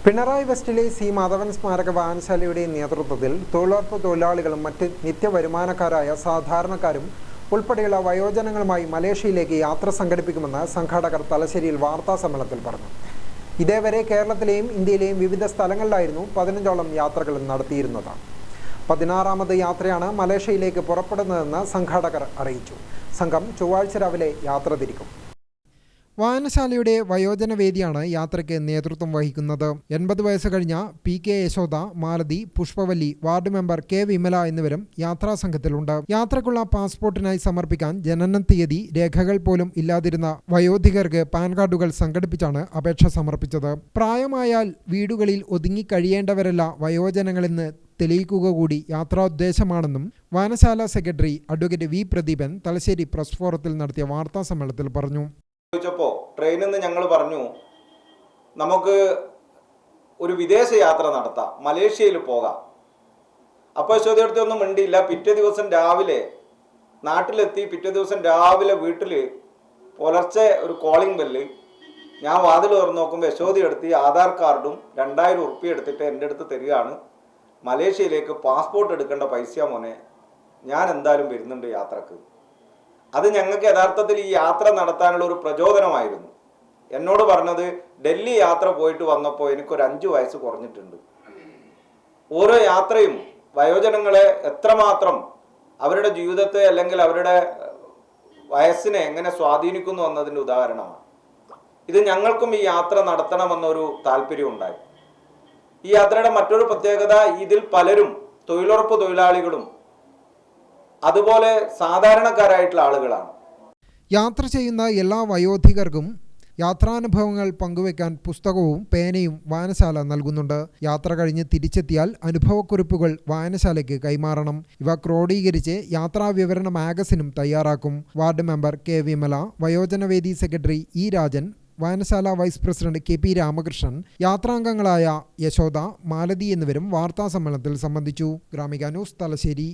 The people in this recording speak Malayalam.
പിണറായി വെസ്റ്റിലെ സി മാധവൻ സ്മാരക വായനശാലയുടെ നേതൃത്വത്തിൽ തൊഴിലുറപ്പ് തൊഴിലാളികളും മറ്റ് നിത്യവരുമാനക്കാരായ സാധാരണക്കാരും ഉൾപ്പെടെയുള്ള വയോജനങ്ങളുമായി മലേഷ്യയിലേക്ക് യാത്ര സംഘടിപ്പിക്കുമെന്ന് സംഘാടകർ തലശ്ശേരിയിൽ വാർത്താസമ്മേളനത്തിൽ പറഞ്ഞു. ഇതേവരെ കേരളത്തിലെയും ഇന്ത്യയിലെയും വിവിധ സ്ഥലങ്ങളിലായിരുന്നു 15ഓളം യാത്രകൾ നടത്തിയിരുന്നത്. 16ാമത് യാത്രയാണ് മലേഷ്യയിലേക്ക് പുറപ്പെടുന്നതെന്ന് സംഘാടകർ അറിയിച്ചു. സംഘം ചൊവ്വാഴ്ച രാവിലെ യാത്ര തിരിക്കും. വായനശാലയുടെ വയോജന വേദിയാണ് യാത്രയ്ക്ക് നേതൃത്വം വഹിക്കുന്നത്. 80 വയസ്സ് കഴിഞ്ഞ PK Yashoda, Malathi, Pushpavalli, ward member K Vimala എന്നിവരും യാത്രാസംഘത്തിലുണ്ട്. യാത്രയ്ക്കുള്ള പാസ്പോർട്ടിനായി സമർപ്പിക്കാൻ ജനന തീയതി, രേഖകൾ പോലും ഇല്ലാതിരുന്ന വയോധികർക്ക് പാൻ കാർഡുകൾ സംഘടിപ്പിച്ചാണ് അപേക്ഷ സമർപ്പിച്ചത്. പ്രായമായാൽ വീടുകളിൽ ഒതുങ്ങിക്കഴിയേണ്ടവരല്ല വയോജനങ്ങളെന്ന് തെളിയിക്കുക കൂടി യാത്രാോദ്ദേശമാണെന്നും വായനശാല secretary advocate V Pradeepan Thalassery press ഫോറത്തിൽ നടത്തിയ വാർത്താസമ്മേളനത്തിൽ പറഞ്ഞു. ചോദിച്ചപ്പോൾ ട്രെയിനിൽ നിന്ന് ഞങ്ങൾ പറഞ്ഞു, നമുക്ക് ഒരു വിദേശ യാത്ര നടത്താം, മലേഷ്യയിൽ പോകാം. അപ്പോൾ ചോദ്യത്തിനൊന്നും മിണ്ടിയില്ല. പിറ്റേ ദിവസം രാവിലെ നാട്ടിലെത്തി. പിറ്റേ ദിവസം രാവിലെ വീട്ടിൽ പുലർച്ചെ ഒരു കോളിംഗ് ബെല്ല്. ഞാൻ വാതിൽ തുറന്ന് നോക്കുമ്പോൾ യശോദി എടുത്ത് ആധാർ കാർഡും 2000 ഉറുപ്പിക എടുത്തിട്ട് എൻ്റെ അടുത്ത് തരികയാണ്. മലേഷ്യയിലേക്ക് പാസ്പോർട്ട് എടുക്കേണ്ട പൈസ മോനെ, ഞാൻ എന്തായാലും വരുന്നുണ്ട് യാത്രക്ക്. അത് ഞങ്ങൾക്ക് യഥാർത്ഥത്തിൽ ഈ യാത്ര നടത്താനുള്ള ഒരു പ്രചോദനമായിരുന്നു. എന്നോട് പറഞ്ഞത്, ഡൽഹി യാത്ര പോയിട്ട് വന്നപ്പോൾ എനിക്കൊരു 5 വയസ്സ് കുറഞ്ഞിട്ടുണ്ട്. ഓരോ യാത്രയും വയോജനങ്ങളെ എത്രമാത്രം അവരുടെ ജീവിതത്തെ അല്ലെങ്കിൽ അവരുടെ വയസ്സിനെ എങ്ങനെ സ്വാധീനിക്കുന്നു എന്നതിൻ്റെ ഉദാഹരണമാണ്. ഇത് ഞങ്ങൾക്കും ഈ യാത്ര നടത്തണമെന്നൊരു താല്പര്യം ഉണ്ടായി. ഈ യാത്രയുടെ മറ്റൊരു പ്രത്യേകത, ഇതിൽ പലരും തൊഴിലുറപ്പ് തൊഴിലാളികളും അതുപോലെ സാധാരണക്കാരായിട്ടുള്ള ആളുകളാണ്. യാത്ര ചെയ്യുന്ന എല്ലാ വയോധികർക്കും യാത്രാനുഭവങ്ങൾ പങ്കുവയ്ക്കാൻ പുസ്തകവും പേനയും വായനശാല നൽകുന്നുണ്ട്. യാത്ര കഴിഞ്ഞ് തിരിച്ചെത്തിയാൽ അനുഭവക്കുറിപ്പുകൾ വായനശാലയ്ക്ക് കൈമാറണം. ഇവ ക്രോഡീകരിച്ച് യാത്രാവിവരണ മാഗസിനും തയ്യാറാക്കും. വാർഡ് മെമ്പർ K വിമല, വയോജനവേദി സെക്രട്ടറി E രാജൻ, വായനശാല വൈസ് പ്രസിഡന്റ് KP രാമകൃഷ്ണൻ, യാത്രാംഗങ്ങളായ യശോദ, മാലതി എന്നിവരും വാർത്താസമ്മേളനത്തിൽ സംബന്ധിച്ചു. ഗ്രാമിക ന്യൂസ്, തലശ്ശേരി.